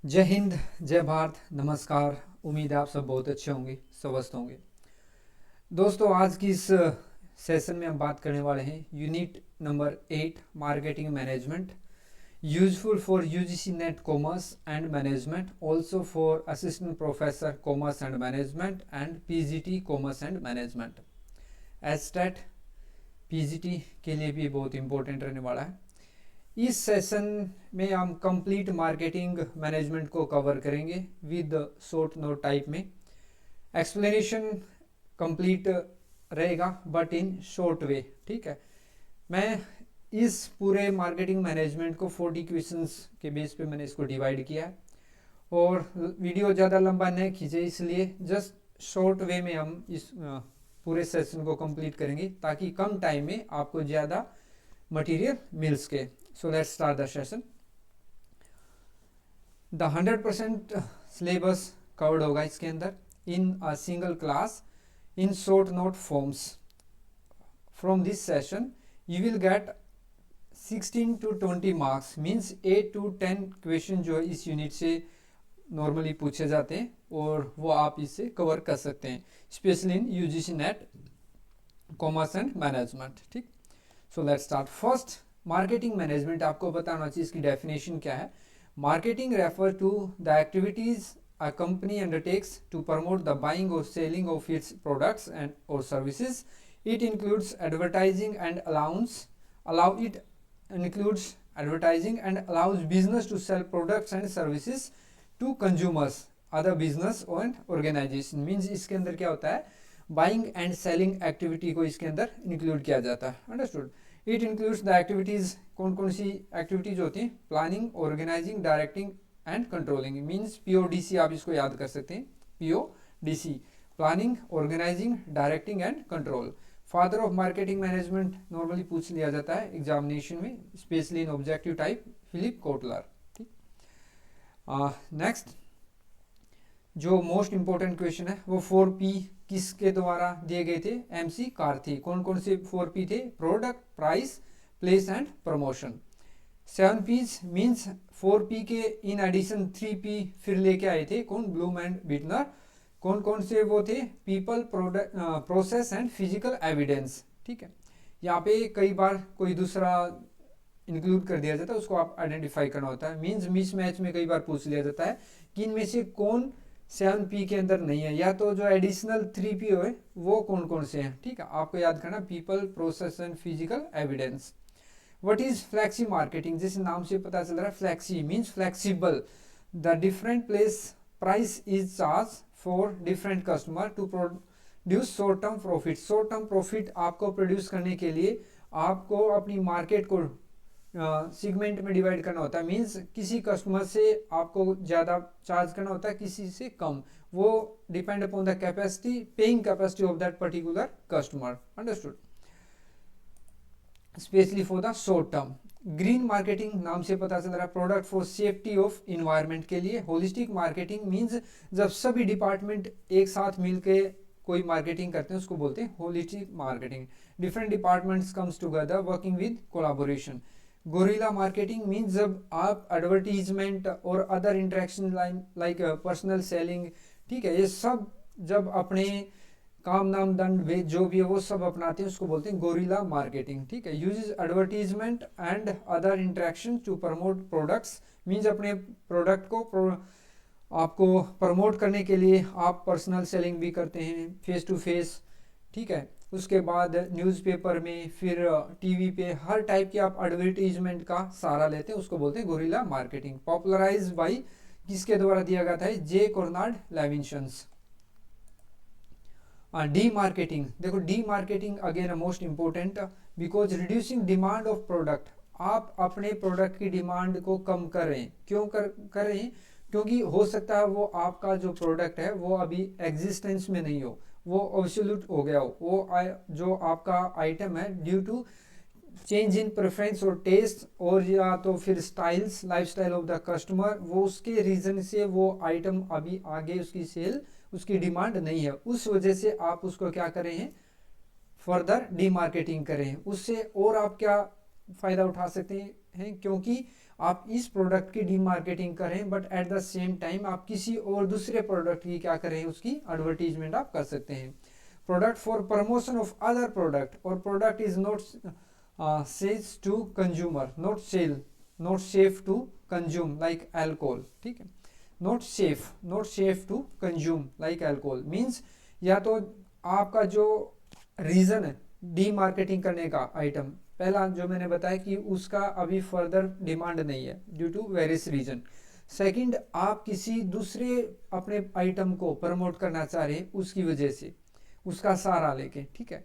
जय हिंद, जय भारत, नमस्कार। उम्मीद है आप सब बहुत अच्छे होंगे, स्वस्थ होंगे। दोस्तों, आज की इस सेशन में हम बात करने वाले हैं unit number 8 marketing management, useful for UGC NET commerce and management, also for assistant professor commerce and management and PGT commerce and management. Estate PGT के लिए भी बहुत इंपॉर्टेंट रहने वाला है। इस सेशन में हम कंप्लीट मार्केटिंग मैनेजमेंट को कवर करेंगे विद शॉर्ट नोट टाइप में। एक्सप्लेनेशन कंप्लीट रहेगा बट इन शॉर्ट वे, ठीक है। मैं इस पूरे मार्केटिंग मैनेजमेंट को 40 क्वेश्चंस के बेस पे मैंने इसको डिवाइड किया है और वीडियो ज़्यादा लंबा नहीं खींचे, इसलिए जस्ट शॉर्ट वे में हम इस पूरे सेशन को कंप्लीट करेंगे ताकि कम टाइम में आपको ज़्यादा मटेरियल मिल सके। So let's start the session. The 100% syllabus covered होगा इसके अंदर in a single class in short note forms. From this session you will get 16 to 20 marks, means 8 to 10 question जो है इस यूनिट से नॉर्मली पूछे जाते हैं और वो आप इससे कवर कर सकते हैं, specially in UGC NET commerce and management. ठीक, so let's start. First, marketing management आपको बताना चाहिए इसकी डेफिनेशन क्या है। Marketing refer to the activities a company undertakes to promote the buying और selling of its products and और services. It includes advertising and allows business to sell products and services to consumers, other business and organization। Means इसके अंदर क्या होता है, buying and selling activity को इसके अंदर इंक्लूड किया जाता है। Understood. It includes the activities, कौन कौन सी एक्टिविटीज होती हैं, planning, organising, directing and controlling. Means PODC आप इसको याद कर सकते हैं, PODC, planning, organising, directing and control. Father of marketing management normally पूछ लिया जाता है एग्जामिनेशन में, specially in objective type, Philip Kotler. ठीक, नेक्स्ट जो मोस्ट इंपॉर्टेंट क्वेश्चन है वो 4P किसके द्वारा दिए गए थे, MC कार्थी। कौन कौन से 4P थे, product, price, place and promotion. 7Ps means 4P के इन एडिशन 3P फिर लेके आए थे कौन, ब्लूम एंड बिटनर। कौन कौन से वो थे, people, product, process and physical evidence. ठीक है, यहाँ पे कई बार कोई दूसरा इंक्लूड कर दिया जाता है, उसको आप आइडेंटिफाई करना होता है। मीन्स मिस मैच में कई बार पूछ लिया जाता है कि इनमें से कौन 7P के अंदर नहीं है, या तो जो एडिशनल 3P हो वो कौन कौन से हैं। ठीक है, आपको याद करना, people, process and physical evidence. What is flexi marketing, जिस नाम से पता चल रहा है, flexi means flexible. The different place price is charge for different customer to produce short term profit. Short term profit आपको प्रोड्यूस करने के लिए आपको अपनी मार्केट को सेगमेंट में डिवाइड करना होता है। मींस किसी कस्टमर से आपको ज़्यादा चार्ज करना होता है, किसी से कम। वो depend upon the capacity, paying capacity of that particular customer. Understood, specially for the short term. Green marketing नाम से पता चल रहा है, product for safety of environment के लिए। होलिस्टिक मार्केटिंग मींस जब सभी डिपार्टमेंट एक साथ मिलके कोई मार्केटिंग करते हैं उसको बोलते हैं holistic marketing. Different departments comes together working with collaboration. Gorilla marketing means जब आप एडवर्टीजमेंट और other interaction like personal selling, ठीक है, ये सब जब अपने काम, नाम, दंड, वे जो भी है वो सब अपनाते हैं, उसको बोलते हैं गोरिल्ला मार्केटिंग। ठीक है, uses advertisement and other interaction to promote products. Means अपने प्रोडक्ट को आपको प्रमोट करने के लिए आप पर्सनल सेलिंग भी करते हैं, फेस टू फेस। ठीक है, उसके बाद न्यूज़पेपर में, फिर टीवी पे, हर टाइप की आप एडवर्टीजमेंट का सहारा लेते हैं, उसको बोलते हैं गोरिल्ला मार्केटिंग। पॉपुलराइज बाई किसके द्वारा दिया गया था, जे कॉर्नार्ड लेविंसन्स। डी मार्केटिंग, देखो D marketing again most important, because reducing demand of product. आप अपने प्रोडक्ट की डिमांड को कम कर रहे हैं। क्यों कर रहे हैं, क्योंकि हो सकता है वो आपका जो प्रोडक्ट है वो अभी एग्जिस्टेंस में नहीं हो, वो ऑब्सोल्यूट हो गया हो, वो जो आपका आइटम है due to change in preference और टेस्ट, और या तो फिर styles, lifestyle of the customer, वो उसके रीज़न से वो आइटम अभी आगे उसकी सेल, उसकी डिमांड नहीं है, उस वजह से आप उसको क्या कर रहे हैं, फर्दर डीमार्केटिंग करें। उससे और आप क्या फ़ायदा उठा सकते हैं, क्योंकि आप इस प्रोडक्ट की डीमार्केटिंग करें, but at the same time आप किसी और दूसरे प्रोडक्ट की क्या करें, उसकी एडवर्टीजमेंट आप कर सकते हैं। Product for promotion of other product, और product is not sales to consumer, not safe to consume like alcohol, ठीक है। Not safe to consume like alcohol means या तो आपका जो रीज़न है डीमार्केटिंग करने का आइटम, पहला जो मैंने बताया कि उसका अभी फर्दर डिमांड नहीं है due to various reason. Second, आप किसी दूसरे अपने आइटम को प्रमोट करना चाह रहे हैं उसकी वजह से, उसका सहारा लेके, ठीक है।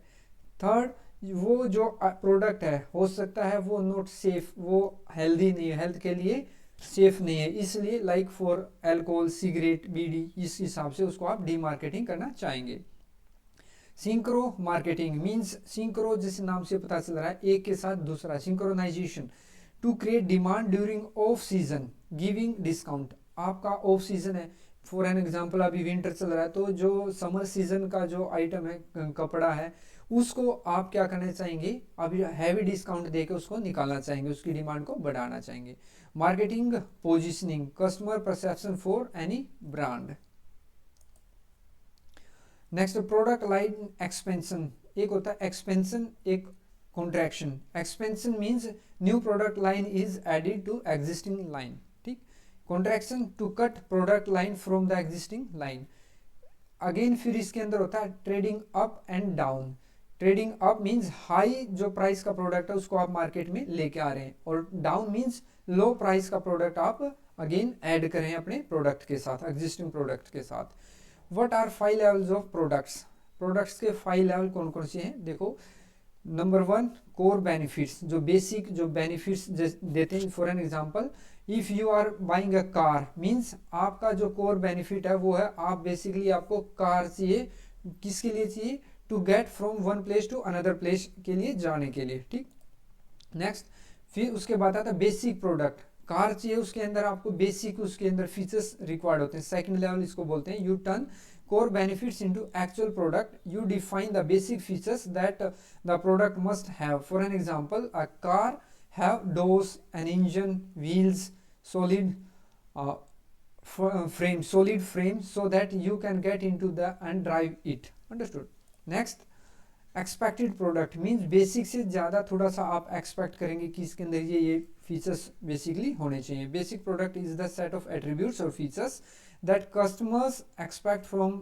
थर्ड, वो जो प्रोडक्ट है हो सकता है वो नॉट सेफ, वो हेल्दी नहीं है, हेल्थ के लिए सेफ नहीं है, इसलिए लाइक फॉर अल्कोहल, सिगरेट, बीड़ी, इस हिसाब से उसको आप डीमार्केटिंग करना चाहेंगे। सिंक्रो मार्केटिंग मींस, सिंक्रो जिस नाम से पता चल रहा है एक के साथ दूसरा, synchronisation to create demand during off season giving discount. आपका ऑफ सीजन है, फॉर एन एग्जांपल अभी विंटर चल रहा है, तो जो समर सीजन का जो आइटम है, कपड़ा है, उसको आप क्या करना चाहेंगे, अभी हैवी डिस्काउंट देकर उसको निकालना चाहेंगे, उसकी डिमांड को बढ़ाना चाहेंगे। Marketing positioning, customer perception for any brand. Next, product line expansion, एक होता है एक्सपेंशन, एक contraction. Expansion means new product line is added to existing line, ठीक। Contraction to cut product line from the existing line. Again फिर इसके अंदर होता है trading up and down. Trading up means high जो प्राइस का product है उसको आप मार्केट में लेके आ रहे हैं, और डाउन मींस लो प्राइस का प्रोडक्ट आप अगेन ऐड करें अपने प्रोडक्ट के साथ, एग्जिस्टिंग प्रोडक्ट के साथ। What are 5 levels of products, products के 5 लेवल कौन कौन से हैं, देखो। नंबर 1, कोर बेनिफिट्स, जो बेसिक जो बेनिफिट्स देते हैं। For an example, if you are buying a car means आपका जो कोर बेनिफिट है वो है, आप बेसिकली आपको कार चाहिए, किसके लिए चाहिए, to get from one place to another place के लिए जाने के लिए, ठीक। नेक्स्ट, फिर उसके बाद आता है बेसिक प्रोडक्ट, कार चाहिए उसके अंदर आपको बेसिक उसके अंदर फीचर्स रिक्वायर्ड होते हैं। सेकंड लेवल इसको बोलते हैं, U turn core benefits into actual product, you define the basic features that the product must have. For an example, a car have doors, an engine, wheels, solid frame so that you can get into the and drive it. Understood? Next, expected product means basic से ज़्यादा थोड़ा सा आप expect करेंगे कि इसके अंदर ये फीचर्स बेसिकली होने चाहिए। Basic product is the set of attributes और features that customers expect from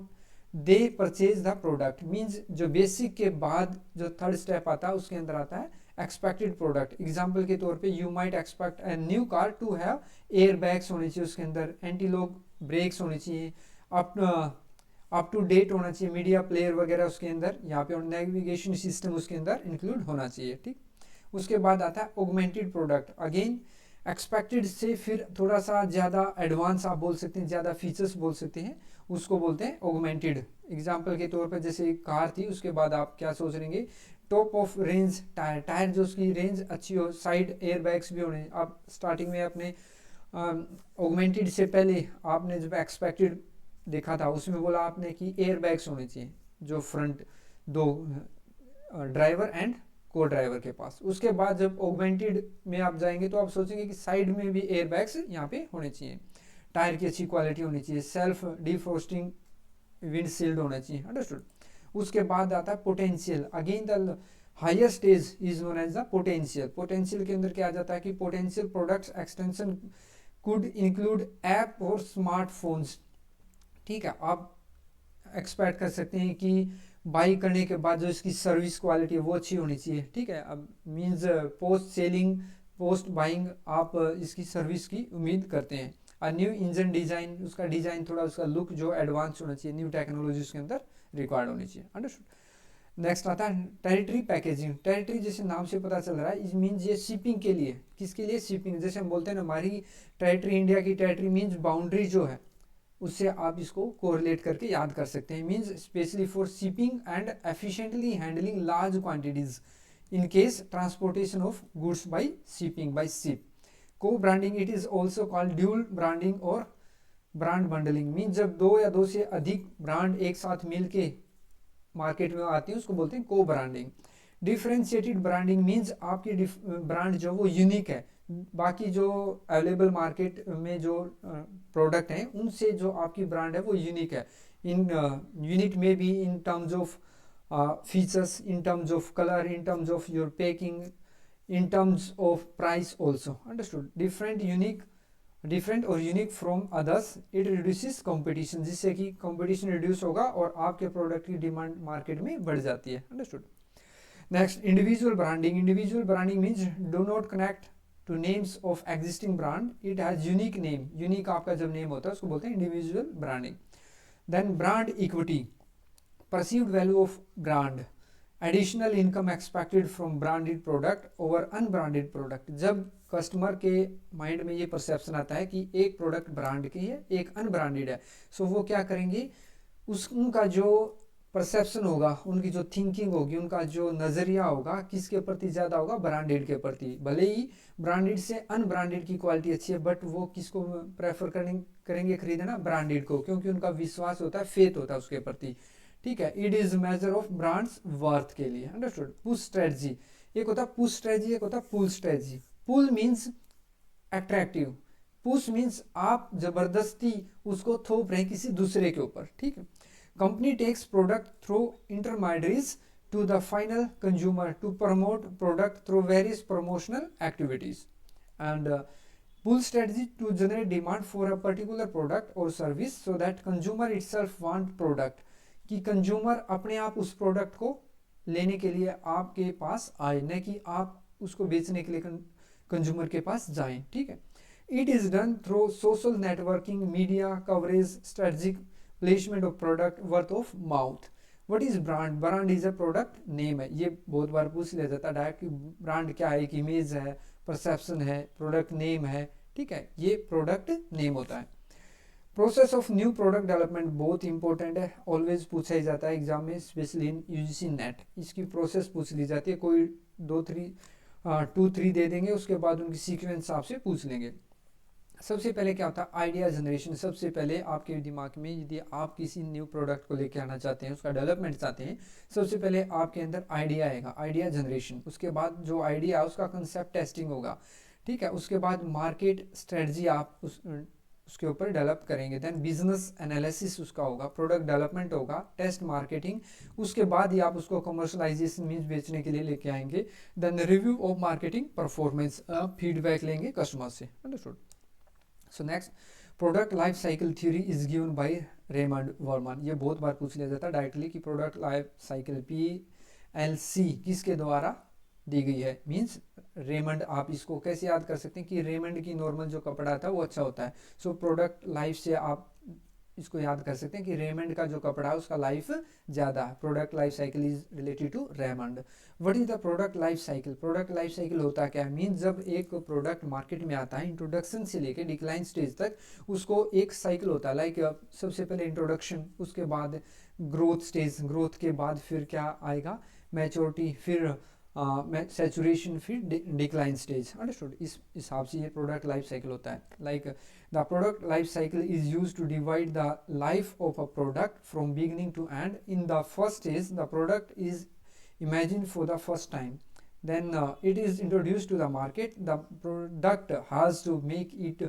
they purchase the product. Means जो बेसिक के बाद जो थर्ड स्टेप आता है उसके अंदर आता है एक्सपेक्टेड प्रोडक्ट। एग्जाम्पल के तौर पे you might expect a new car to have air bags होने चाहिए उसके अंदर, एंटी लॉक ब्रेक्स होने चाहिए, अप टू डेट होना चाहिए, मीडिया प्लेयर वगैरह उसके अंदर, यहाँ पे नेविगेशन सिस्टम उसके अंदर इंक्लूड होना चाहिए, ठीक। उसके बाद आता है ऑगमेंटेड प्रोडक्ट। अगेन एक्सपेक्टेड से फिर थोड़ा सा ज़्यादा एडवांस आप बोल सकते हैं, ज़्यादा फीचर्स बोल सकते हैं, उसको बोलते हैं ऑगमेंटेड। एग्जाम्पल के तौर पर जैसे एक कार थी, उसके बाद आप क्या सोच रहेंगे, टॉप ऑफ रेंज टायर जो उसकी रेंज अच्छी हो, साइड एयर बैग्स भी होने। आप स्टार्टिंग में अपने ऑगमेंटेड से पहले आपने जब एक्सपेक्टेड देखा था उसमें बोला आपने कि एयर बैग्स होने चाहिए जो फ्रंट दो ड्राइवर एंड को ड्राइवर के पास। उसके बाद जब ऑगमेंटेड में आप जाएंगे तो आप सोचेंगे कि साइड में भी एयर बैग्स यहाँ पे होने चाहिए, टायर की अच्छी क्वालिटी होनी चाहिए, सेल्फ डिफ्रोस्टिंग विंडशील्ड होना चाहिए। अंडरस्टूड? उसके बाद आता है potential. Again the higher stage is known as the potential. Potential के अंदर क्या आ जाता है कि potential products extension could include app और स्मार्टफोन्स, ठीक है। आप एक्सपेक्ट कर सकते हैं कि बाई करने के बाद जो इसकी सर्विस क्वालिटी है वो अच्छी होनी चाहिए, ठीक है। अब means post selling, post buying आप इसकी सर्विस की उम्मीद करते हैं। और न्यू इंजन डिज़ाइन, उसका डिज़ाइन थोड़ा उसका लुक जो एडवांस होना चाहिए, न्यू टेक्नोलॉजी उसके अंदर रिक्वायर्ड होनी चाहिए। अंडरस्टूड? नेक्स्ट आता है टेरिटरी पैकेजिंग। टेरिटरी जैसे नाम से पता चल रहा है, इस मीन्स ये शिपिंग के लिए, किसके लिए, शिपिंग। जैसे हम बोलते हैं ना हमारी टेरिटरी, इंडिया की टेरिटरी मीन्स बाउंड्री जो है, उससे आप इसको कोरिलेट करके याद कर सकते हैं। Means specially for shipping and efficiently handling large quantities in case transportation of goods by shipping by ship. Co branding, it is also called dual branding और ब्रांड बंडलिंग। मीन्स जब दो या दो से अधिक ब्रांड एक साथ मिल के मार्केट में आती है उसको बोलते हैं को ब्रांडिंग। डिफ्रेंशिएटेड ब्रांडिंग मीन्स आपकी ब्रांड जो वो यूनिक है, बाकी जो अवेलेबल मार्केट में जो प्रोडक्ट हैं उनसे जो आपकी ब्रांड है वो यूनिक है, इन यूनिक में भी इन terms of features, in terms of colour, in terms of your packing, in terms of price also. Understood? Different और unique from others, it reduces competition, जिससे कि कंपटीशन रिड्यूस होगा और आपके प्रोडक्ट की डिमांड मार्केट में बढ़ जाती है. Understood. Next, individual branding. Individual branding means do not connect to names of existing brand, it has unique name. Unique आपका जब नेम होता है उसको बोलते हैं individual branding. Then brand equity, perceived value of brand, additional income expected from branded product over unbranded product. जब customer के mind में ये परसेप्शन आता है कि एक प्रोडक्ट ब्रांड की है एक अनब्रांडेड है, सो वो क्या करेंगे, उनका जो परसेप्शन होगा, उनकी जो थिंकिंग होगी, उनका जो नज़रिया होगा किसके प्रति ज़्यादा होगा, ब्रांडेड के प्रति. भले ही ब्रांडेड से अनब्रांडेड की क्वालिटी अच्छी है बट वो किसको प्रेफर करेंगे खरीदना, ब्रांडेड को, क्योंकि उनका विश्वास होता है, फेथ होता है उसके प्रति. ठीक है. It is measure of brands worth के लिए. अंडरस्टूड. पुश स्ट्रेटजी, एक होता है पुश स्ट्रेटजी, एक होता है पुल स्ट्रेटजी. पुल मीन्स अट्रैक्टिव, पुश मीन्स आप जबरदस्ती उसको थोप रहे हैं किसी दूसरे के ऊपर. ठीक है. Company takes product through intermediaries to the final consumer to promote product through various promotional activities. And pull strategy to generate demand for a particular product or service so that consumer itself want product, कि consumer अपने आप उस product को लेने के लिए आपके पास आए, न कि आप उसको बेचने के लिए कंज्यूमर के पास जाएं. ठीक है. It is done through social networking, media coverage, strategic placement of product, worth of mouth. What is brand? Brand is a product name है. ये बहुत बार पूछ लिया जाता है डायरेक्ट कि ब्रांड क्या है, एक इमेज है, परसेप्शन है, प्रोडक्ट नेम है. ठीक है. ये प्रोडक्ट नेम होता है. Process of new product development बहुत इंपॉर्टेंट है, ऑलवेज पूछा ही जाता है एग्जाम में, स्पेशली इन यूजीसी नेट. इसकी प्रोसेस पूछ ली जाती है, कोई 2-3 दे देंगे, उसके बाद उनकी सीक्वेंस आपसे पूछ लेंगे. सबसे पहले क्या होता है, आइडिया जनरेशन. सबसे पहले आपके दिमाग में यदि आप किसी न्यू प्रोडक्ट को लेके आना चाहते हैं, उसका डेवलपमेंट चाहते हैं, सबसे पहले आपके अंदर आइडिया आएगा, आइडिया जनरेशन. उसके बाद जो आइडिया है उसका कंसेप्ट टेस्टिंग होगा. ठीक है. उसके बाद मार्केट स्ट्रेटजी आप उसके ऊपर डेवलप करेंगे. देन बिजनेस एनालिसिस उसका होगा, प्रोडक्ट डेवलपमेंट होगा, टेस्ट मार्केटिंग. उसके बाद ही आप उसको कमर्शलाइजेशन मीन्स बेचने के लिए लेके आएंगे. Then review of marketing performance, feedback लेंगे कस्टमर से. Understood. So next, product life cycle theory is given by Raymond Vernon. ये बहुत बार पूछ लिया जाता है डायरेक्टली कि प्रोडक्ट लाइफ साइकिल PLC किसके द्वारा दी गई है. Means Raymond. आप इसको कैसे याद कर सकते हैं कि रेमंड की नॉर्मल जो कपड़ा था वो अच्छा होता है. सो प्रोडक्ट लाइफ से आप इसको याद कर सकते हैं कि रेमंड का जो कपड़ा है उसका लाइफ ज़्यादा है. Product life cycle is related to Raymond. What is the product life cycle? Product life cycle होता क्या है? मीन्स जब एक प्रोडक्ट मार्केट में आता है, इंट्रोडक्शन से लेके डिक्लाइन स्टेज तक उसको एक साइकिल होता है. लाइक सबसे पहले इंट्रोडक्शन, उसके बाद ग्रोथ स्टेज, ग्रोथ के बाद फिर क्या आएगा, मैच्योरिटी, फिर सैचुरेशन, फिर डिक्लाइन स्टेज. अंडरस्टूड. इस हिसाब से ये प्रोडक्ट लाइफ साइकिल होता है. Like the product life cycle is use to divide the life of a product from beginning to end. In the first stage the product is imagined for the first time. Then it is introduced to the market. The product has to make it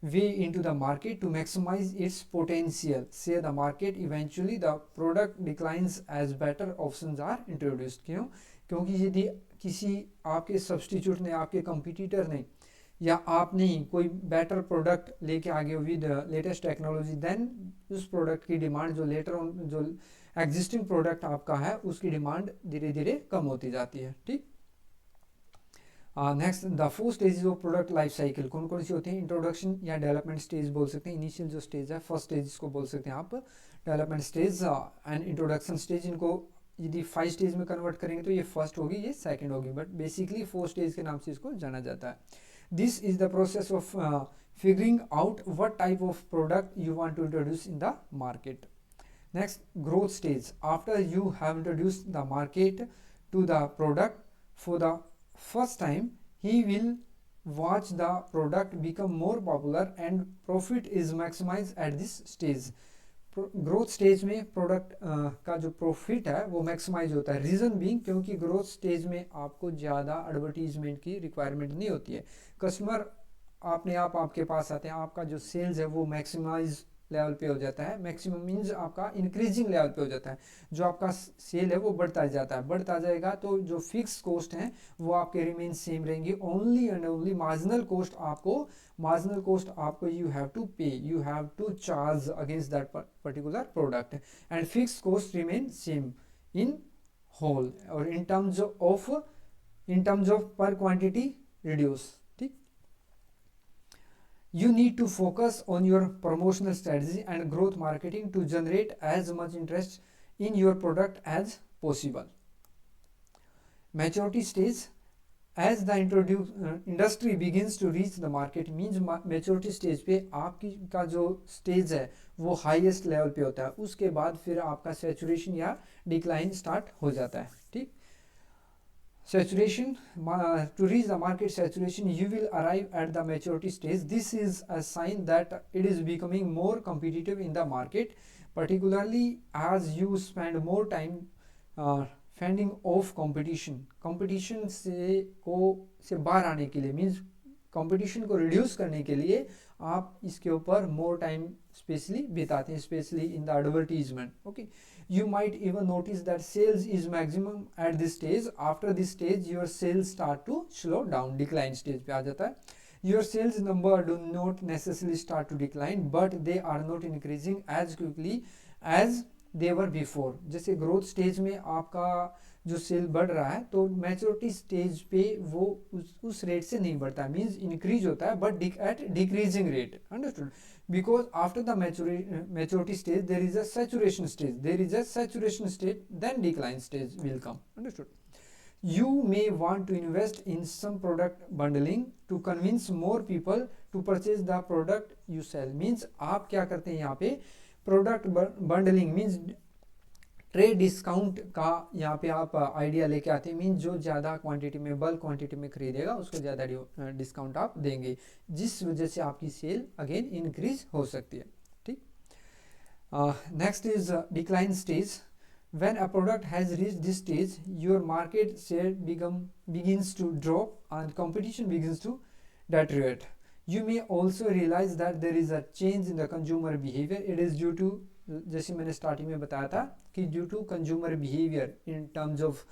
way into the market to maximize its potential. Say the market, eventually the product declines as better options are introduced. क्यों? क्योंकि यदि किसी आपके substitute ने, आपके competitor ने या आपने ही कोई बेटर प्रोडक्ट लेके आगे विद लेटेस्ट टेक्नोलॉजी, देन उस प्रोडक्ट की डिमांड जो लेटर ऑन जो एग्जिस्टिंग प्रोडक्ट आपका है उसकी डिमांड धीरे धीरे कम होती जाती है. ठीक. Next, the 4 stages of product life cycle कौन कौन सी होती हैं? इंट्रोडक्शन या डेवलपमेंट स्टेज बोल सकते हैं. इनिशियल जो स्टेज है, फर्स्ट स्टेज इसको बोल सकते हैं आप, development stage and introduction stage. इनको यदि 5 स्टेज में कन्वर्ट करेंगे तो ये फर्स्ट होगी, ये सेकंड होगी, बट बेसिकली 4 स्टेज के नाम से इसको जाना जाता है. This is the process of figuring out what type of product you want to introduce in the market. Next, growth stage. After you have introduced the market to the product for the first time, he will watch the product become more popular and profit is maximized at this stage. Growth stage में product का जो profit है वो maximise होता है। Reason being क्योंकि growth stage में आपको ज़्यादा एडवर्टीजमेंट की रिक्वायरमेंट नहीं होती है। कस्टमर अपने आप आपके पास आते हैं, आपका जो सेल्स है वो मैक्सिमाइज लेवल पे हो जाता है। मैक्सिमम मीन्स आपका इंक्रीजिंग लेवल पे हो जाता है, जो आपका सेल है वो बढ़ता जाता है। बढ़ता जाएगा तो जो फिक्स कॉस्ट हैं वो आपके रिमेन सेम रहेंगे। Only and only marginal cost आपको you have to pay, you have to charge against that particular product, and fix cost remain same in whole और in terms of per quantity reduce. You need to focus on your promotional strategy and growth marketing to generate as much interest in your product as possible. Maturity stage, as the industry begins to reach the market, means maturity stage पे आपकी का जो stage है वो highest level पे होता है। उसके बाद फिर आपका saturation या decline start हो जाता है। ठीक, saturation, to reach the market saturation you will arrive at the maturity stage. This is a sign that it is becoming more competitive in the market, particularly as you spend more time fending off competition से बाहर आने के लिए, means competition को reduce करने के लिए आप इसके ऊपर मोर टाइम स्पेशली बिताते हैं, specially in the advertisement. Okay, you might even notice that sales is maximum at this stage. After this stage your sales start to slow down, decline stage पे आ जाता है। Your sales number do not necessarily start to decline, but they are not increasing as quickly as they were before. जैसे growth stage में आपका जो cell बढ़ रहा है तो मैच्योरिटी स्टेज पे वो उस रेट से नहीं बढ़ता है, मीन्स इंक्रीज होता है but at decreasing rate. Understood? Because after the maturity stage there is a saturation stage, then decline stage will come। Understood? You may want to invest in some product bundling to convince more people to purchase the product you sell। Means आप क्या करते हैं यहाँ पे, product bundling means trade discount का यहाँ पे आप आइडिया लेके आते हैं। मीन्स जो ज़्यादा क्वांटिटी में, बल्क क्वांटिटी में खरीदेगा उसको ज़्यादा डिस्काउंट आप देंगे, जिस वजह से आपकी सेल अगेन इंक्रीज हो सकती है। ठीक, next is decline stage. When a product has reached this stage, your market share begins to drop and competition begins to deteriorate. You may also realize that there is a change in the consumer behavior. It is due to, जैसे मैंने starting में बताया था कि due to consumer behaviour in terms of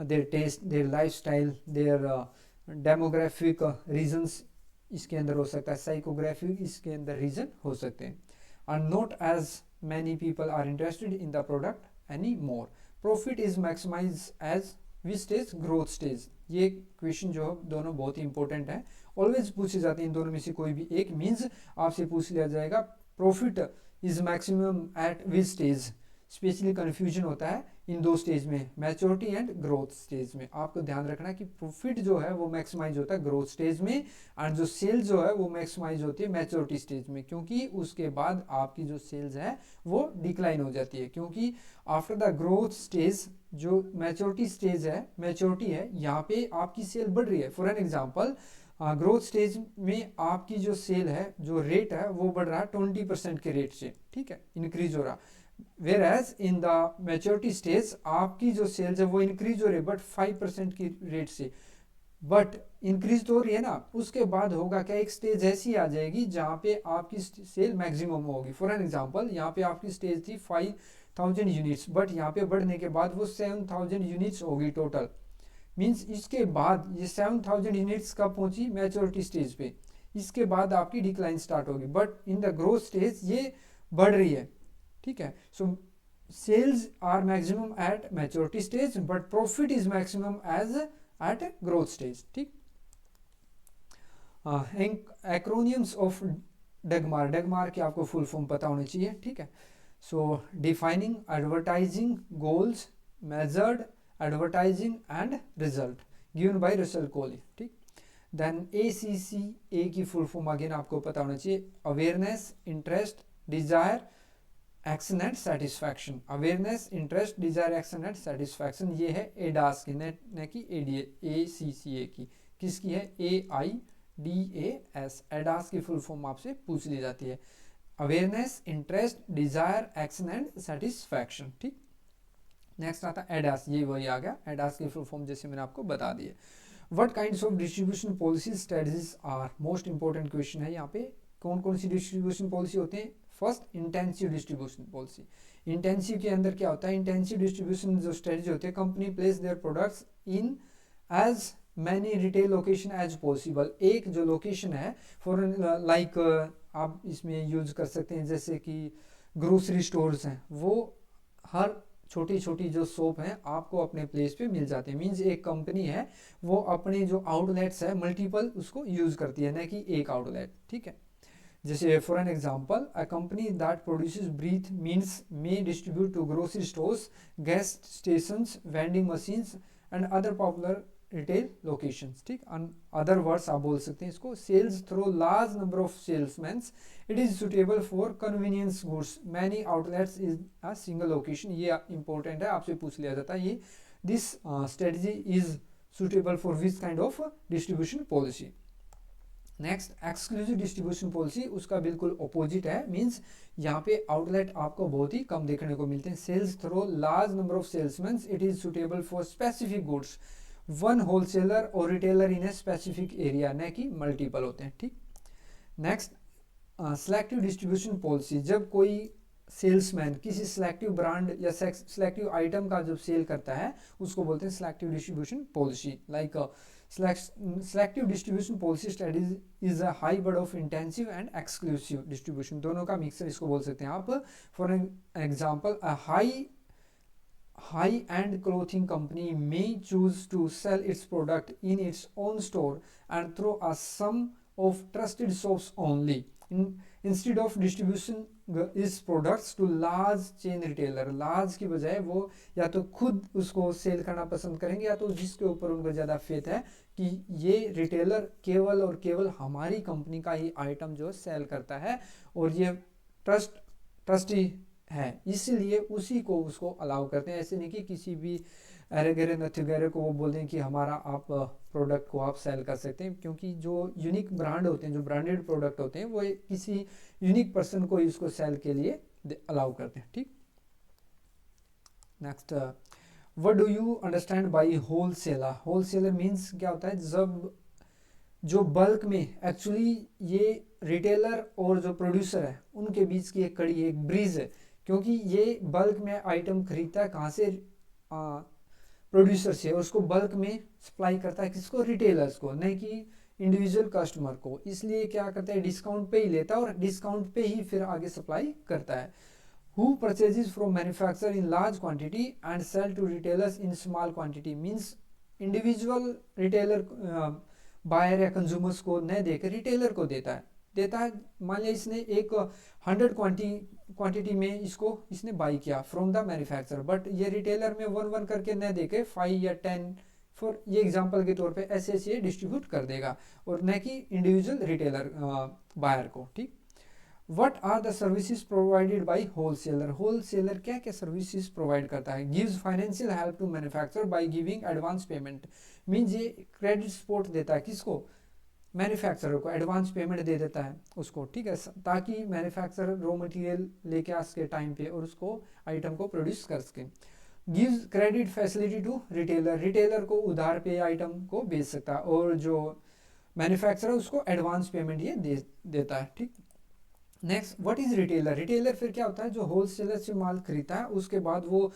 their taste, their lifestyle, their demographic reasons इसके अंदर हो सकता है, साइकोग्राफिक इसके अंदर रीजन हो सकते हैं। And not as many people are interested in the product any more. Profit is maximise as which stage, growth stage. ये क्वेश्चन जो दोनों बहुत ही इंपॉर्टेंट है, ऑलवेज पूछे जाते हैं इन दोनों में से कोई भी एक। मीन्स आपसे पूछ लिया जाएगा profit is maximum eight which stage. Specially confusion होता है इन दो स्टेज में, मैच्योरिटी एंड ग्रोथ स्टेज में। आपको ध्यान रखना कि प्रॉफिट जो है वो मैक्सिमाइज होता है ग्रोथ स्टेज में, एंड जो सेल्स जो है वो मैक्सिमाइज होती है मैच्योरिटी स्टेज में, क्योंकि उसके बाद आपकी जो सेल्स है वो डिक्लाइन हो जाती है। क्योंकि आफ्टर द ग्रोथ स्टेज जो मैच्योरिटी स्टेज है, मैच्योरिटी है, यहाँ पे आपकी सेल बढ़ रही है। For an example, growth stage में आपकी जो सेल है, जो रेट है वो बढ़ रहा है 20% के रेट से, ठीक है, इंक्रीज हो रहा। Whereas in the maturity stage आपकी जो सेल्स है वो इंक्रीज हो रही है बट 5% की रेट से, बट इंक्रीज तो हो रही है ना। उसके बाद होगा क्या, एक स्टेज ऐसी आ जाएगी जहाँ पे आपकी सेल मैक्सिमम होगी। फॉर एन एग्जांपल, यहाँ पे आपकी स्टेज थी 5000 यूनिट्स, बट यहाँ पे बढ़ने के बाद वो 7000 यूनिट्स होगी टोटल। मीन्स इसके बाद ये 7000 यूनिट्स कब पहुंची, मैच्योरिटी स्टेज पे। इसके बाद आपकी डिक्लाइन स्टार्ट होगी, but in the growth stage ये बढ़ रही है, ठीक है। So sales are maximum at maturity stage but profit is maximum as at growth stage. ठीक, एक्रोनियम्स ऑफ डगमार। डगमार की आपको फुल फॉर्म पता होनी चाहिए, ठीक है। So defining advertising goals, measured advertising and result, given by Russell Colley. ठीक, then ACCA की फुल फॉर्म अगेन आपको पता होना चाहिए, awareness, interest, desire, action and satisfaction. Awareness, interest, desire, action and satisfaction, ये है एडास की, न कि ACCA की। किसकी है, AIDS। एडास की फुल फॉर्म आपसे पूछ ली जाती है। Awareness, interest, desire, action and satisfaction. ठीक, नेक्स्ट आता है एडास, ये वही आ गया, एडास की फुल फॉर्म जैसे मैंने आपको बता दिए। What kinds of distribution policy strategies are, most important question है यहाँ पे, कौन कौन सी डिस्ट्रीब्यूशन पॉलिसी होते हैं। First, intensive distribution policy. Intensive के अंदर क्या होता है, इंटेंसिव डिस्ट्रीब्यूशन जो स्ट्रेटजी होती है, company place their products in as many retail location as possible. एक जो लोकेशन है फॉर लाइक आप इसमें यूज कर सकते हैं जैसे कि ग्रोसरी स्टोर्स हैं, वो हर छोटी छोटी जो शॉप हैं आपको अपने प्लेस पे मिल जाते हैं। मींस एक कंपनी है वो अपने जो आउटलेट्स है मल्टीपल उसको यूज करती है, न कि एक आउटलेट। ठीक है, जैसे for an example, a company that produces breath mints may distribute to grocery stores, gas stations, vending machines and other popular retail locations. ठीक, अदर वर्ड्स आप बोल सकते हैं इसको, sales through large number of salesman, it is suitable for convenience goods, many outlets is a single location. ये important है, आपसे पूछ लिया जाता है ये, this strategy is suitable for which kind of distribution policy. Next, exclusive distribution policy, उसका बिल्कुल अपोजिट है। मींस यहाँ पे आउटलेट आपको बहुत ही कम देखने को मिलते हैं। Sales through large number of salesman, it is suitable for specific goods, one wholesaler और retailer in a specific area, न कि मल्टीपल होते हैं। ठीक, नेक्स्ट, सिलेक्टिव डिस्ट्रीब्यूशन पॉलिसी, जब कोई सेल्समैन किसी सिलेक्टिव ब्रांड या सिलेक्टिव आइटम का जब सेल करता है उसको बोलते हैं selective distribution policy. Like selective distribution policy strategy is a hybrid of intensive and exclusive distribution, दोनों का मिक्सर इसको बोल सकते हैं आप। For example, a high-end clothing company may choose to sell its product in its own store and through a sum of trusted shops only, instead of distribution is products to large chain retailer. Large की बजाय वो या तो खुद उसको cell करना पसंद करेंगे या तो जिसके ऊपर उनको ज़्यादा फेथ है कि ये रिटेलर केवल और केवल हमारी कंपनी का ही आइटम जो सेल करता है और ये ट्रस्टी है, इसलिए उसी को उसको अलाउ करते हैं। ऐसे नहीं कि किसी भी अरे गरे नथुगरे को वो बोल दें कि हमारा आप प्रोडक्ट को आप सेल कर सकते हैं, क्योंकि जो यूनिक ब्रांड होते हैं, जो ब्रांडेड प्रोडक्ट होते हैं, वो किसी यूनिक पर्सन को इसको सेल के लिए अलाउ करते हैं। ठीक, next, what do you understand by wholesaler. Wholesaler means क्या होता है, जब जो बल्क में एक्चुअली ये रिटेलर और जो प्रोड्यूसर है उनके बीच की एक कड़ी, एक ब्रिज है, क्योंकि ये बल्क में आइटम खरीदता है कहाँ से, प्रोड्यूसर से, और उसको बल्क में सप्लाई करता है किसको, रिटेलर्स को, नहीं कि इंडिविजुअल कस्टमर को। इसलिए क्या करता है, डिस्काउंट पे ही लेता है और डिस्काउंट पे ही फिर आगे सप्लाई करता है। Who purchases from manufacturer in large quantity and sell to retailers in small quantity, means individual retailer buyer या कंज्यूमर्स को न देकर रिटेलर को देता है। मान लिया इसने एक 100 क्वांटिटी में इसने बाई किया फ्रॉम द मैन्युफैक्चरर, बट ये रिटेलर में 1 करके न देके 5 या 10 फॉर ये एग्जांपल के तौर पे ऐसे डिस्ट्रीब्यूट कर देगा, और न कि इंडिविजुअल रिटेलर बायर को। ठीक, what are the services provided by wholesaler. Wholesaler क्या क्या सर्विसेज प्रोवाइड करता है, gives financial help to manufacturer by giving advance payment, means ये क्रेडिट सपोर्ट देता है किसको, मैन्युफैक्चरर को, एडवांस पेमेंट दे देता है उसको। ठीक है, ताकि मैन्युफैक्चरर रॉ मटेरियल लेके आ सके टाइम पे और उसको आइटम को प्रोड्यूस कर सके। Gives credit facility to retailer, retailer को उधार पे आइटम को बेच सकता है, और जो मैन्युफैक्चरर उसको एडवांस पेमेंट ये देता है। ठीक, next, what is retailer. Retailer फिर क्या होता है, जो होलसेलर से माल खरीदता है उसके बाद वो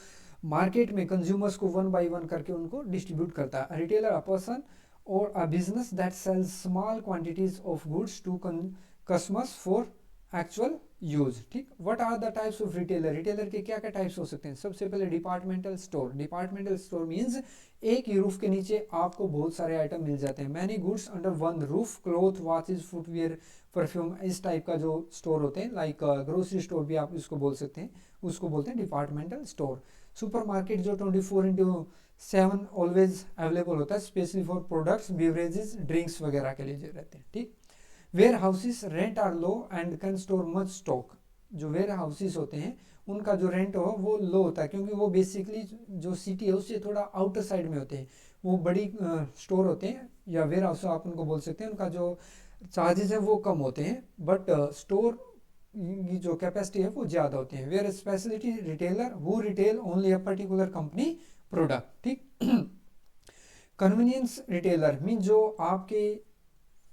मार्केट में कंज्यूमर्स को 1 by 1 करके उनको डिस्ट्रीब्यूट करता है। Retailer a person or a business that sells small quantities of goods to customers for actual use। ठीक, what are the types of retailer, retailer के क्या क्या टाइप्स हो सकते हैं। सबसे पहले departmental store. Departmental store means एक ही रूफ के नीचे आपको बहुत सारे आइटम मिल जाते हैं, many goods under one roof, cloth, watches, footwear, perfume, इस टाइप का जो स्टोर होते हैं, लाइक ग्रोसरी स्टोर भी आप इसको बोल सकते हैं, उसको बोलते हैं डिपार्टमेंटल स्टोर। सुपरमार्केट जो 24/7 ऑलवेज अवेलेबल होता है, specially for products, beverages, drinks वगैरह के लिए रहते हैं। ठीक, warehouses rent are low and can store much stock. जो वेयर हाउसेस होते हैं उनका जो रेंट हो वो लो होता है, क्योंकि वो बेसिकली जो सिटी है उससे थोड़ा आउटर साइड में होते हैं, वो बड़ी स्टोर होते हैं या वेयर हाउस आप उनको बोल सकते हैं, उनका जो चार्जेस है वो कम होते हैं, बट स्टोर की जो कैपेसिटी है वो ज़्यादा होती है। Where speciality retailer who retail only a particular company product, ठीक। कन्वीनियंस रिटेलर मीन जो आपके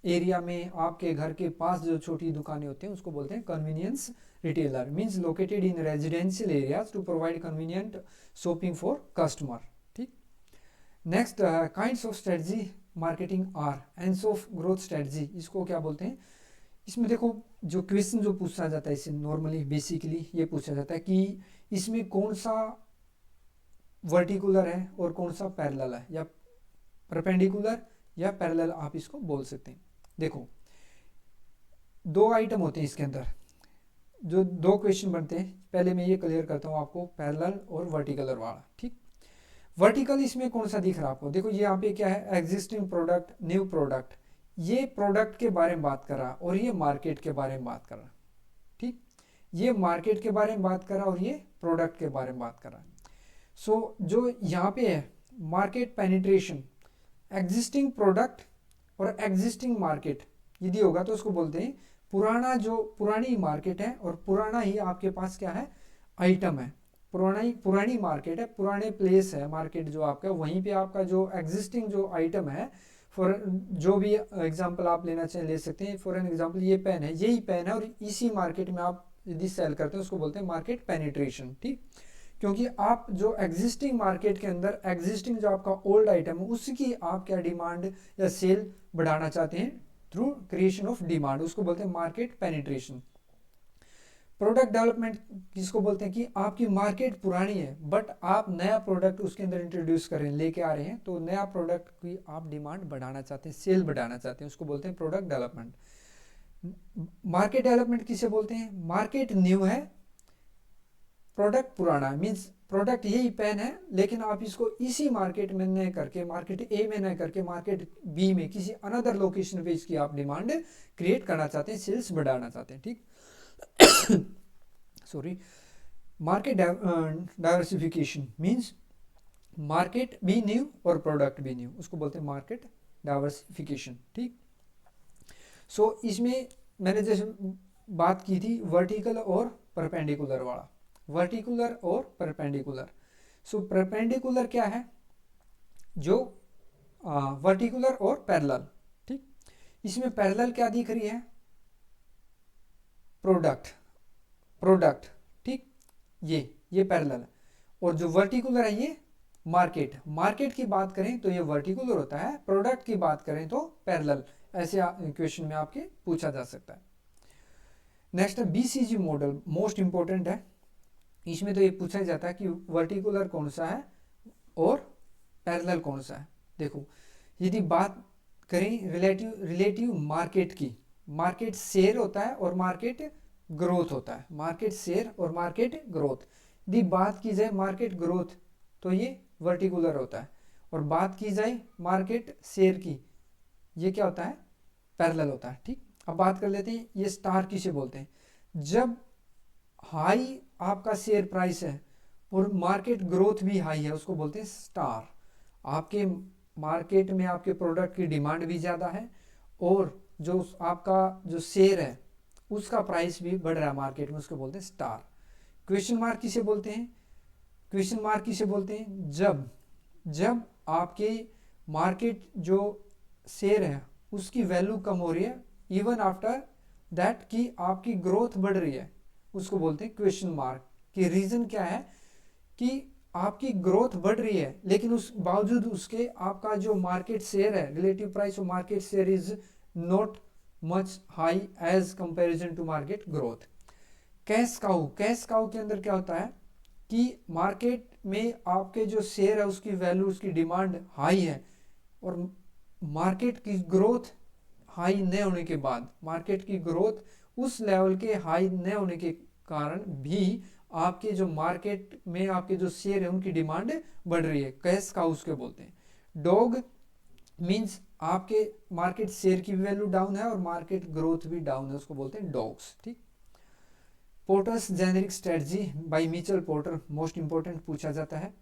एरिया में आपके घर के पास जो छोटी दुकानें होती हैं उसको बोलते हैं convenience retailer. Means located in residential areas to provide convenient shopping for customer, ठीक। Next kinds of strategy marketing are ends of growth strategy, इसको क्या बोलते हैं। इसमें देखो जो क्वेश्चन जो पूछा जाता है इससे नॉर्मली बेसिकली ये पूछा जाता है कि इसमें कौन सा वर्टिकुलर है और कौन सा पैरेलल है, या परपेंडिकुलर या पैरेलल आप इसको बोल सकते हैं। देखो दो आइटम होते हैं इसके अंदर, जो दो क्वेश्चन बनते हैं। पहले मैं ये क्लियर करता हूँ आपको पैरेलल और वर्टिकुलर वाला, ठीक। वर्टिकल इसमें कौन सा दिख रहा है आपको, देखो ये यहाँ पे क्या है, एग्जिस्टिंग प्रोडक्ट, न्यू प्रोडक्ट। ये प्रोडक्ट के बारे में बात कर रहा और ये मार्केट के बारे में बात कर रहा, ठीक। ये मार्केट के बारे में बात कर रहा और ये प्रोडक्ट के बारे में बात कर रहा। सो जो यहाँ पे है मार्केट पेनिट्रेशन, एग्जिस्टिंग प्रोडक्ट और एग्जिस्टिंग मार्केट यदि होगा तो उसको बोलते हैं पुराना, जो पुरानी मार्केट है और पुराना ही आपके पास क्या है, आइटम है। पुरानी मार्केट है, पुराने प्लेस है मार्केट जो आपका, वहीं पे आपका जो एग्जिस्टिंग जो आइटम है, फॉर जो भी एग्जांपल आप लेना चाहें ले सकते हैं। फॉर एन एग्जांपल ये पेन है, यही पेन है और इसी मार्केट में आप यदि सेल करते हैं उसको बोलते हैं मार्केट पेनिट्रेशन, ठीक। क्योंकि आप जो एग्जिस्टिंग मार्केट के अंदर एग्जिस्टिंग जो आपका ओल्ड आइटम है उसकी आप क्या डिमांड या सेल बढ़ाना चाहते हैं थ्रू क्रिएशन ऑफ डिमांड, उसको बोलते हैं मार्केट पेनिट्रेशन। प्रोडक्ट डेवलपमेंट किसको बोलते हैं कि आपकी मार्केट पुरानी है बट आप नया प्रोडक्ट उसके अंदर इंट्रोड्यूस कर रहे हैं, लेके आ रहे हैं, तो नया प्रोडक्ट की आप डिमांड बढ़ाना चाहते हैं, सेल बढ़ाना चाहते हैं, उसको बोलते हैं प्रोडक्ट डेवलपमेंट। मार्केट डेवलपमेंट किसे बोलते हैं, मार्केट न्यू है, प्रोडक्ट पुराना है। मीन्स प्रोडक्ट यही पेन है लेकिन आप इसको इसी मार्केट में न करके, मार्केट ए में न करके मार्केट बी में किसी अनदर लोकेशन पे इसकी आप डिमांड क्रिएट करना चाहते हैं, सेल्स बढ़ाना चाहते हैं, ठीक। Sorry. Market diversification means market भी न्यू और प्रोडक्ट भी न्यू, उसको बोलते हैं मार्केट डाइवर्सिफिकेशन, ठीक। सो इसमें मैंने जैसे बात की थी वर्टिकल और परपेंडिकुलर वाला, वर्टिकुलर और परपेंडिकुलर। सो परपेंडिकुलर क्या है, जो वर्टिकुलर और पैरेलल, ठीक। इसमें पैरेलल क्या दिख रही है, प्रोडक्ट, ठीक, ये पैरेलल है। और जो वर्टिकुलर है ये मार्केट की बात करें तो ये वर्टिकुलर होता है, प्रोडक्ट की बात करें तो पैरेलल। ऐसे क्वेश्चन में आपके पूछा जा सकता है। नेक्स्ट है बीसीजी मॉडल, मोस्ट इंपॉर्टेंट है। इसमें तो ये पूछा जाता है कि वर्टिकुलर कौन सा है और पैरेलल कौन सा है। देखो यदि बात करें रिलेटिव मार्केट की, मार्केट शेयर होता है और मार्केट ग्रोथ होता है, मार्केट शेयर और मार्केट ग्रोथ। यदि बात की जाए मार्केट ग्रोथ तो ये वर्टिकुलर होता है, और बात की जाए मार्केट शेयर की ये क्या होता है, पैरेलल होता है, ठीक। अब बात कर लेते हैं ये स्टार किसे बोलते हैं, जब हाई आपका शेयर प्राइस है और मार्केट ग्रोथ भी हाई है उसको बोलते हैं स्टार। आपके मार्केट में आपके प्रोडक्ट की डिमांड भी ज़्यादा है और जो आपका जो शेयर है उसका प्राइस भी बढ़ रहा है मार्केट में, उसको बोलते हैं स्टार। क्वेश्चन मार्क किसे बोलते हैं, क्वेश्चन मार्क किसे बोलते हैं, जब आपके मार्केट जो शेयर है उसकी वैल्यू कम हो रही है इवन आफ्टर दैट कि आपकी ग्रोथ बढ़ रही है, उसको बोलते हैं क्वेश्चन मार्क। कि रीजन क्या है कि आपकी ग्रोथ बढ़ रही है लेकिन उस बावजूद उसके आपका जो मार्केट शेयर है, relative price of market share is not much high as comparison to market growth. Cash cow के अंदर क्या होता है कि मार्केट में आपके जो शेयर है उसकी वैल्यू, उसकी डिमांड हाई है और मार्केट की ग्रोथ हाई न होने के बाद, मार्केट की ग्रोथ उस लेवल के हाई न होने के कारण भी आपके जो मार्केट में आपके जो शेयर है उनकी डिमांड बढ़ रही है, कैश काउ उसके बोलते हैं। डॉग मींस आपके मार्केट शेयर की वैल्यू डाउन है और मार्केट ग्रोथ भी डाउन है, उसको बोलते हैं डॉग्स, ठीक। Porter's generic strategy by Michael Porter, most important पूछा जाता है।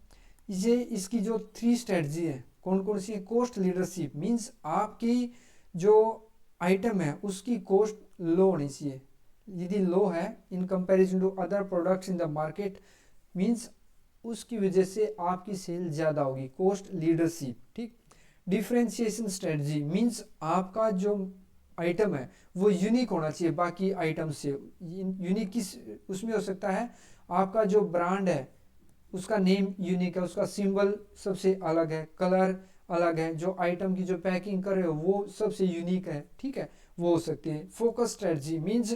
ये इसकी जो 3 स्ट्रेटजी है कौन कौन सी है, कॉस्ट लीडरशिप मींस आपकी जो आइटम है उसकी कॉस्ट लो होनी चाहिए, यदि लो है in comparison to other products in the market, means उसकी वजह से आपकी सेल ज़्यादा होगी। कॉस्ट लीडरशिप, ठीक। डिफ्रेंशिएशन स्ट्रेटजी मीन्स आपका जो आइटम है वो यूनिक होना चाहिए बाकी आइटम से। यूनिक किस उसमें हो सकता है, आपका जो ब्रांड है उसका नेम यूनिक है, उसका सिंबल सबसे अलग है, कलर अलग है, जो आइटम की जो पैकिंग कर रहे हो वो सबसे यूनिक है, ठीक है, वो हो सकती है। फोकस स्ट्रेटजी मीन्स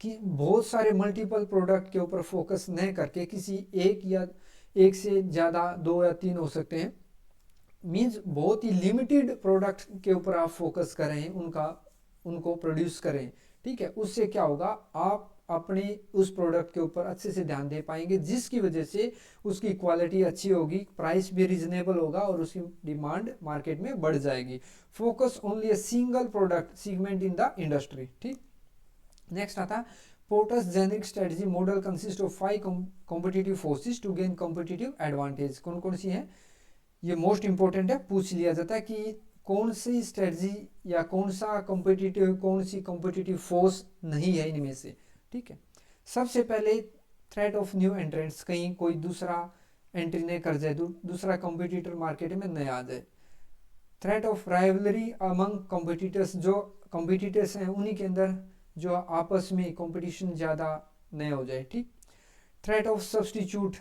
कि बहुत सारे मल्टीपल प्रोडक्ट के ऊपर फोकस न करके किसी एक या एक से ज़्यादा, 2 या 3 हो सकते हैं, मीन्स बहुत ही लिमिटेड प्रोडक्ट के ऊपर आप फोकस करें, उनको प्रोड्यूस करें, ठीक है। उससे क्या होगा, आप अपने उस प्रोडक्ट के ऊपर अच्छे से ध्यान दे पाएंगे, जिसकी वजह से उसकी क्वालिटी अच्छी होगी, प्राइस भी रीजनेबल होगा और उसकी डिमांड मार्केट में बढ़ जाएगी। Focus only a single product segment in the industry, ठीक। नेक्स्ट आता है Porter's generic strategy model consist of 5 competitive forces to gain competitive advantage. कौन कौन सी है, ये मोस्ट इंपॉर्टेंट है, पूछ लिया जाता है कि कौन सी स्ट्रेटजी या कौन सा कॉम्पिटिटिव, कौन सी कॉम्पिटिटिव फोर्स नहीं है इनमें से, ठीक है। सबसे पहले थ्रेट ऑफ न्यू एंट्रेंट्स, कहीं कोई दूसरा एंट्री नहीं कर जाए, दूसरा कॉम्पिटिटर मार्केट में नहीं आ जाए। Threat of rivalry among competitors, जो कॉम्पिटिटर्स हैं उन्हीं के अंदर जो आपस में कंपटीशन ज़्यादा नहीं हो जाए, ठीक। थ्रेट ऑफ सब्सटीट्यूट,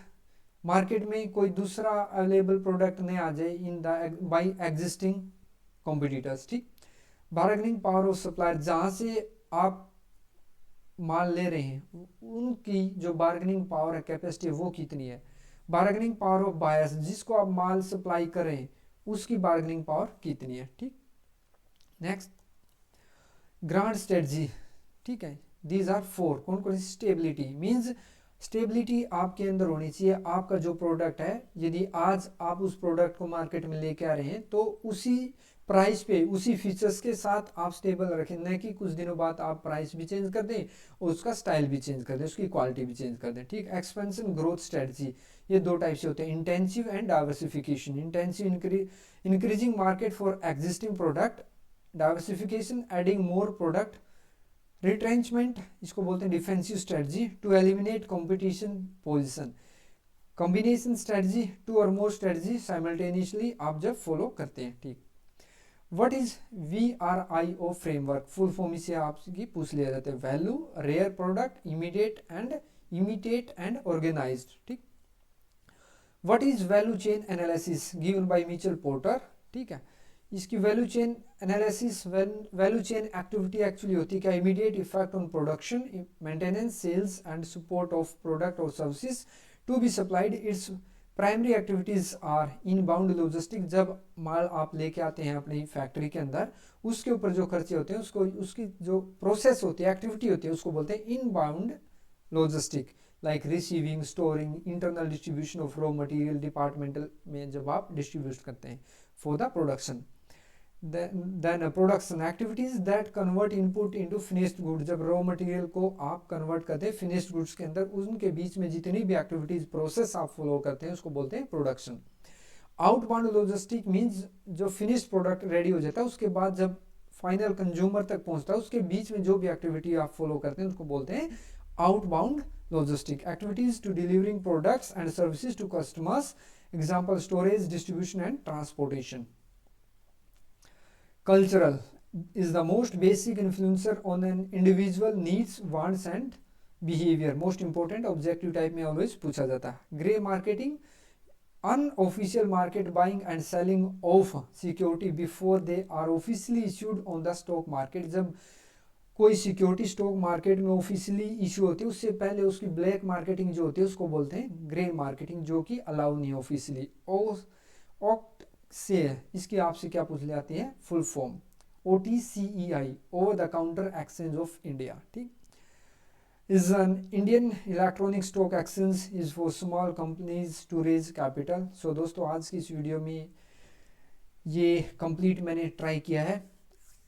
मार्केट में कोई दूसरा अवेलेबल प्रोडक्ट नहीं आ जाए in the by existing competitors, ठीक। बार्गेनिंग पावर ऑफ सप्लायर, जहाँ से आप माल ले रहे हैं उनकी जो बार्गेनिंग पावर है, कैपेसिटी वो कितनी है। बार्गेनिंग पावर ऑफ बायर्स, जिसको आप माल सप्लाई करें उसकी बार्गेनिंग पावर कितनी है, ठीक। नेक्स्ट ग्रांट स्ट्रेटजी, ठीक है। दीज आर 4, कौन कौन सी। स्टेबिलिटी मीन्स स्टेबिलिटी आपके अंदर होनी चाहिए। आपका जो प्रोडक्ट है, यदि आज आप उस प्रोडक्ट को मार्केट में लेके आ रहे हैं तो उसी प्राइस पे, उसी फीचर्स के साथ आप स्टेबल रखें, न कि कुछ दिनों बाद आप प्राइस भी चेंज कर दें और उसका स्टाइल भी चेंज कर दें, उसकी क्वालिटी भी चेंज कर दें, ठीक। एक्सपेंशन ग्रोथ स्ट्रेटजी, ये 2 टाइप से होते हैं, intensive and diversification. Intensive increasing market for existing product, diversification adding more product, retrenchment इसको बोलते हैं defensive strategy to eliminate competition position, combination strategy, 2 और मोर स्ट्रेटजी साइमल्टेनियसली आप जब फॉलो करते हैं, ठीक। What is VRIO framework, full form इसे आपसे पूछ लिया जाता है। Value, rare product, immediate and organised, ठीक। What is value chain analysis given by Michael Porter, ठीक है। इसकी value chain analysis, value chain activity actually होती है क्या, immediate effect on production, maintenance, sales and support of product और services to be supplied. Its primary activities are inbound logistic, जब माल आप लेके आते हैं अपनी फैक्ट्री के अंदर, उसके ऊपर जो खर्चे होते हैं उसको, उसकी जो प्रोसेस होती है, एक्टिविटी होती है, उसको बोलते हैं inbound logistic, like receiving, storing, internal distribution of raw material, departmental में जब आप डिस्ट्रीब्यूट करते हैं for the production. then production activities that convert input into finished goods, जब रॉ मटेरियल को आप कन्वर्ट करते हैं फिनिश्ड गुड्स के अंदर, उनके बीच में जितनी भी एक्टिविटीज प्रोसेस आप फॉलो करते हैं उसको बोलते हैं प्रोडक्शन। आउटबाउंड लॉजिस्टिक मींस जो फिनिश्ड प्रोडक्ट रेडी हो जाता है उसके बाद जब फाइनल कंज्यूमर तक पहुंचता है उसके बीच में जो भी एक्टिविटी आप फॉलो करते हैं उसको बोलते हैं outbound logistic activities to delivering products and services to customers, example storage, distribution and transportation. Cultural is the most basic influencer on an individual needs, wants and behavior. Most important objective type में always पूछा जाता है। Grey marketing, unofficial market buying and selling of security before they are officially issued on the stock market, जब कोई security stock market में officially issue होती है उससे पहले उसकी ब्लैक मार्केटिंग जो होती है उसको बोलते हैं ग्रे मार्केटिंग, जो कि अलाउ नहीं ऑफिशियली। ऑक्ट से इसकी आपसे क्या पूछ ले आती है, full form OTCEI, over the counter exchange of India, ठीक। Is an Indian electronic stock exchange, is for small companies to raise capital. So दोस्तों आज की इस वीडियो में ये कंप्लीट मैंने ट्राई किया है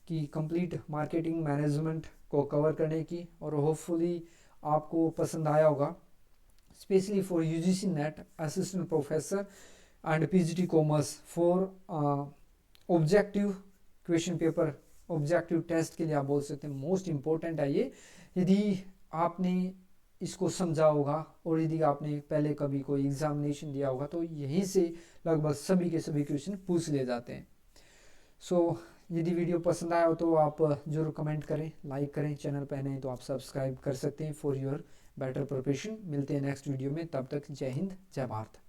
कि कंप्लीट मार्केटिंग मैनेजमेंट को कवर करने की, और होपफुली आपको पसंद आया होगा, specially for UGC net assistant professor and PGT commerce for objective question paper, objective test के लिए आप बोल सकते हैं मोस्ट इंपॉर्टेंट है ये। यदि आपने इसको समझा होगा और यदि आपने पहले कभी कोई एग्जामिनेशन दिया होगा तो यहीं से लगभग सभी के सभी क्वेश्चन पूछ लिए जाते हैं। सो यदि वीडियो पसंद आया हो तो आप जरूर कमेंट करें, लाइक करें, चैनल पर नए तो आप सब्सक्राइब कर सकते हैं फॉर योर बेटर प्रिपरेशन। मिलते हैं नेक्स्ट वीडियो में, तब तक जय हिंद, जय भारत।